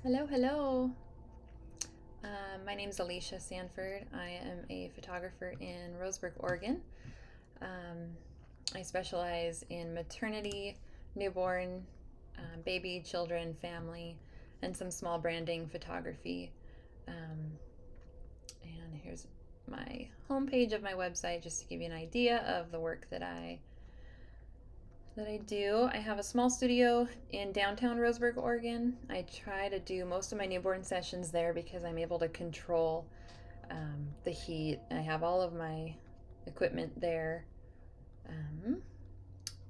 Hello, hello. My name is Alicia Sanford. I am a photographer in Roseburg, Oregon. Um, I specialize in maternity, newborn, baby, children, family, and some small branding photography. Um, and here's my homepage of my website just to give you an idea of the work that I do. I have a small studio in downtown Roseburg, Oregon. I try to do most of my newborn sessions there because I'm able to control the heat. I have all of my equipment there. Um,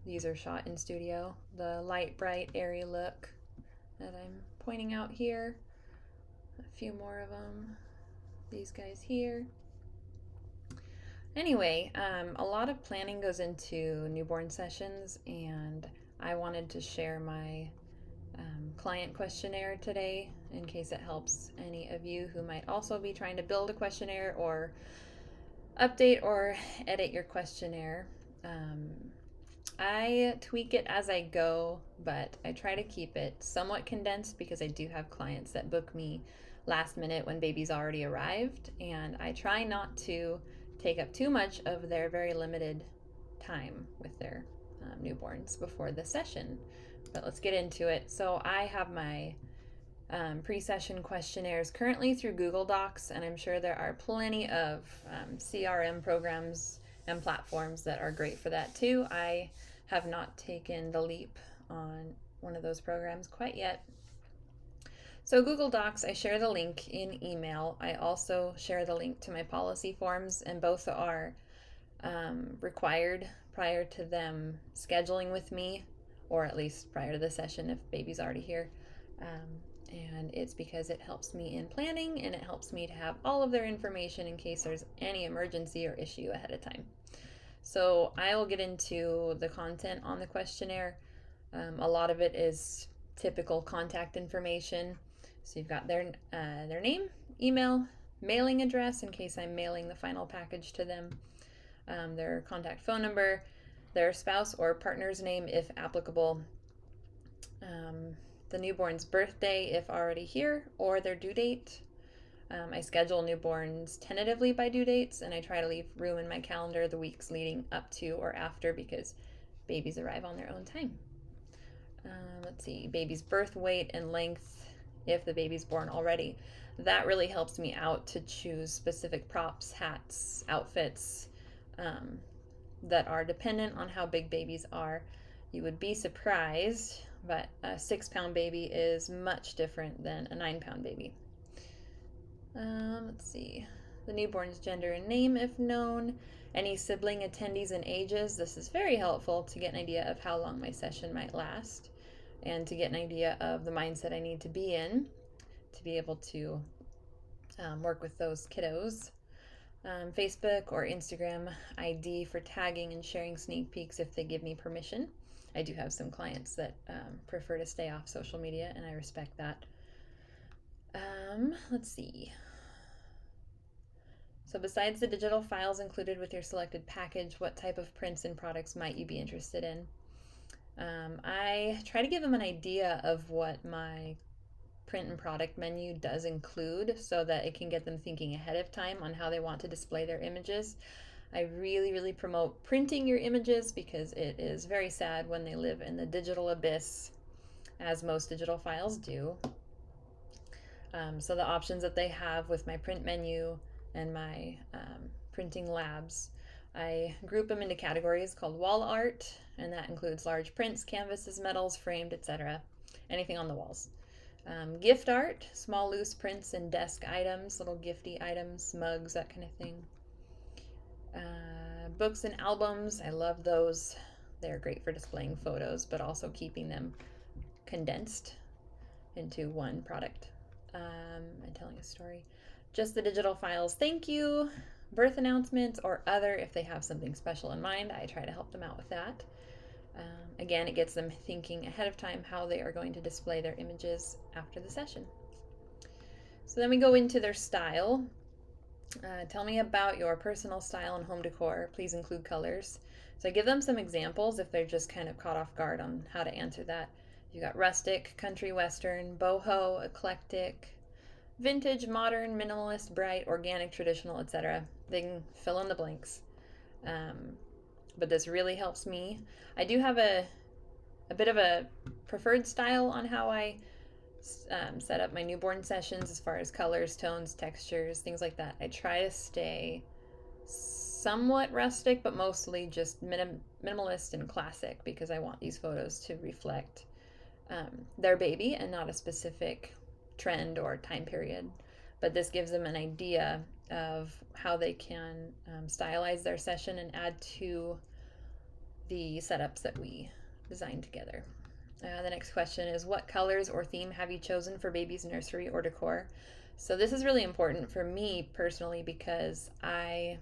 these are shot in studio. The light, bright, airy look that I'm pointing out here. A few more of them. These guys here. Anyway, a lot of planning goes into newborn sessions, and I wanted to share my client questionnaire today in case it helps any of you who might also be trying to build a questionnaire or update or edit your questionnaire. Um, I tweak it as I go, but I try to keep it somewhat condensed because I do have clients that book me last minute when baby's already arrived, and I try not to take up too much of their very limited time with their newborns before the session. But let's get into it. So I have my pre-session questionnaires currently through Google Docs, and I'm sure there are plenty of CRM programs and platforms that are great for that too. I have not taken the leap on one of those programs quite yet. So Google Docs, I share the link in email. I also share the link to my policy forms, and both are required prior to them scheduling with me, or at least prior to the session if baby's already here. And it's because it helps me in planning and it helps me to have all of their information in case there's any emergency or issue ahead of time. So I will get into the content on the questionnaire. A lot of it is typical contact information. So you've got their name, email, mailing address in case I'm mailing the final package to them, their contact phone number, their spouse or partner's name if applicable, the newborn's birthday if already here, or their due date. I schedule newborns tentatively by due dates, and I try to leave room in my calendar the weeks leading up to or after because babies arrive on their own time. Let's see, baby's birth weight and length if the baby's born already. That really helps me out to choose specific props, hats, outfits um, that are dependent on how big babies are. You would be surprised, but a 6-pound baby is much different than a 9-pound baby. Let's see. The newborn's gender and name, if known. Any sibling attendees and ages. This is very helpful to get an idea of how long my session might last and to get an idea of the mindset I need to be in to be able to work with those kiddos. Facebook or Instagram ID for tagging and sharing sneak peeks if they give me permission. I do have some clients that prefer to stay off social media, and I respect that. Let's see. So besides the digital files included with your selected package, what type of prints and products might you be interested in? I try to give them an idea of what my print and product menu does include so that it can get them thinking ahead of time on how they want to display their images. I really, really promote printing your images because it is very sad when they live in the digital abyss, as most digital files do. So the options that they have with my print menu and my printing labs, I group them into categories called wall art, and that includes large prints, canvases, metals, framed, etc. Anything on the walls. Gift art, small loose prints and desk items, little gifty items, mugs, that kind of thing. Books and albums, I love those. They're great for displaying photos, but also keeping them condensed into one product and telling a story. Just the digital files, thank you. Birth announcements or other, if they have something special in mind, I try to help them out with that. Again, it gets them thinking ahead of time how they are going to display their images after the session. So then we go into their style. Tell me about your personal style and home decor. Please include colors. So I give them some examples if they're just kind of caught off guard on how to answer that. You got rustic, country western, boho, eclectic, vintage, modern, minimalist, bright, organic, traditional, etc. They can fill in the blanks. Um, but this really helps me. I do have a bit of a preferred style on how I set up my newborn sessions as far as colors, tones, textures, things like that. I try to stay somewhat rustic, but mostly just minimalist and classic because I want these photos to reflect their baby and not a specific trend or time period. But this gives them an idea of how they can stylize their session and add to the setups that we designed together. The next question is, what colors or theme have you chosen for baby's nursery or decor? So this is really important for me personally because I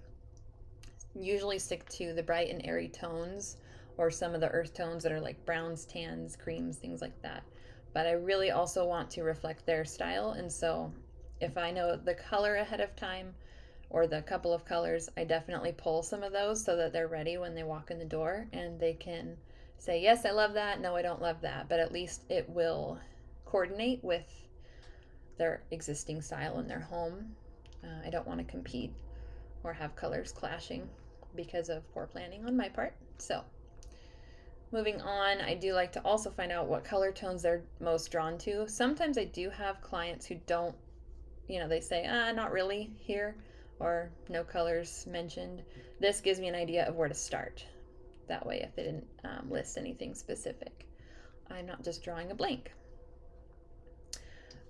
usually stick to the bright and airy tones or some of the earth tones that are like browns, tans, creams, things like that. But I really also want to reflect their style, and so if I know the color ahead of time or the couple of colors, I definitely pull some of those so that they're ready when they walk in the door and they can say, yes, I love that, no, I don't love that, but at least it will coordinate with their existing style in their home. I don't want to compete or have colors clashing because of poor planning on my part. So moving on, I do like to also find out what color tones they're most drawn to. Sometimes I do have clients who don't, they say, not really here, or no colors mentioned. This gives me an idea of where to start. That way, if they didn't list anything specific, I'm not just drawing a blank.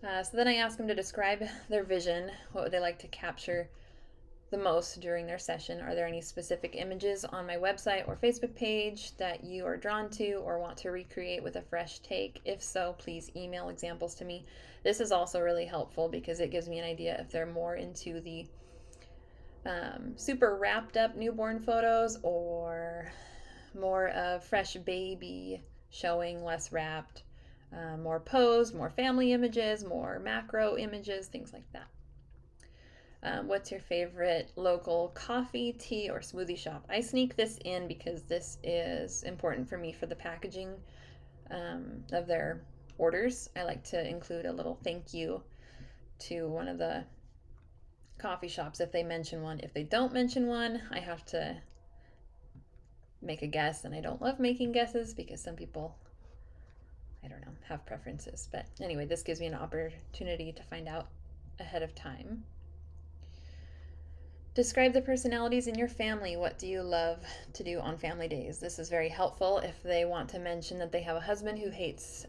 So then I ask them to describe their vision. What would they like to capture the most during their session? Are there any specific images on my website or Facebook page that you are drawn to or want to recreate with a fresh take? If so, please email examples to me. This is also really helpful because it gives me an idea if they're more into the super wrapped up newborn photos or more of fresh baby showing, less wrapped, more posed, more family images, more macro images, things like that. What's your favorite local coffee, tea, or smoothie shop? I sneak this in because this is important for me for the packaging of their orders. I like to include a little thank you to one of the coffee shops if they mention one. If they don't mention one, I have to make a guess, and I don't love making guesses because some people, I don't know, have preferences. But anyway, this gives me an opportunity to find out ahead of time. Describe the personalities in your family. What do you love to do on family days? This is very helpful if they want to mention that they have a husband who hates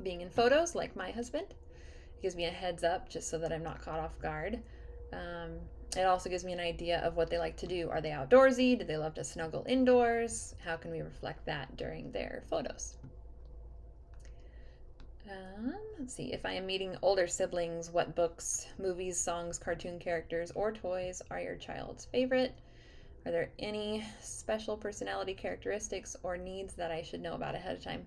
being in photos, like my husband. It gives me a heads up just so that I'm not caught off guard. It also gives me an idea of what they like to do. Are they outdoorsy? Do they love to snuggle indoors? How can we reflect that during their photos? Let's see. If I am meeting older siblings, what books, movies, songs, cartoon characters, or toys are your child's favorite? Are there any special personality characteristics or needs that I should know about ahead of time?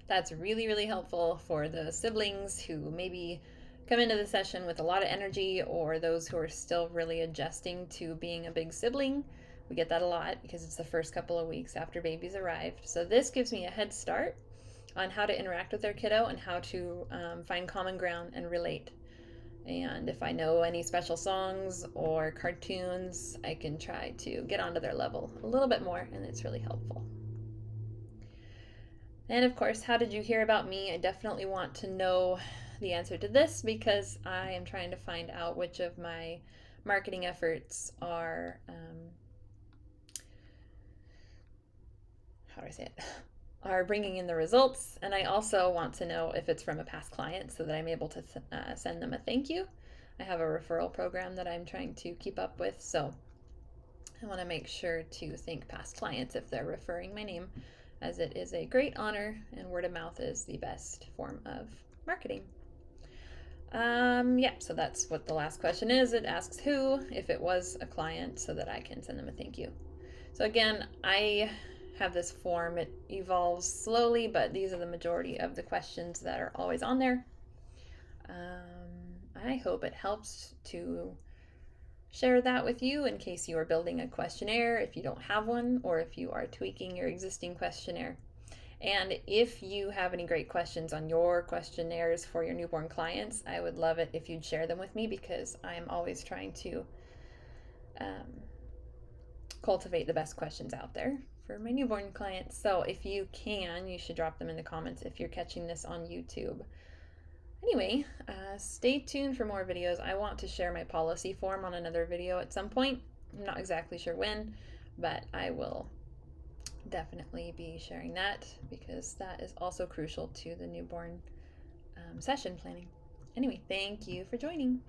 That's really, really helpful for the siblings who maybe come into the session with a lot of energy, or those who are still really adjusting to being a big sibling. We get that a lot because it's the first couple of weeks after babies arrived. So this gives me a head start on how to interact with their kiddo and how to find common ground and relate. And if I know any special songs or cartoons, I can try to get onto their level a little bit more, and it's really helpful. And of course, how did you hear about me? I definitely want to know the answer to this because I am trying to find out which of my marketing efforts are, how do I say it? Are bringing in the results. And I also want to know if it's from a past client so that I'm able to send them a thank you. I have a referral program that I'm trying to keep up with, so I want to make sure to thank past clients if they're referring my name, as it is a great honor, and word of mouth is the best form of marketing. Yeah, so that's what the last question is. It asks who, if it was a client, so that I can send them a thank you. So again, I have this form. It evolves slowly, but these are the majority of the questions that are always on there. I hope it helps to share that with you in case you are building a questionnaire, if you don't have one, or if you are tweaking your existing questionnaire. And if you have any great questions on your questionnaires for your newborn clients, I would love it if you'd share them with me, because I'm always trying to um, cultivate the best questions out there for my newborn clients. So if you can, you should drop them in the comments if you're catching this on YouTube. Anyway, stay tuned for more videos. I want to share my policy form on another video at some point. I'm not exactly sure when, but I will definitely be sharing that, because that is also crucial to the newborn session planning. Anyway, thank you for joining.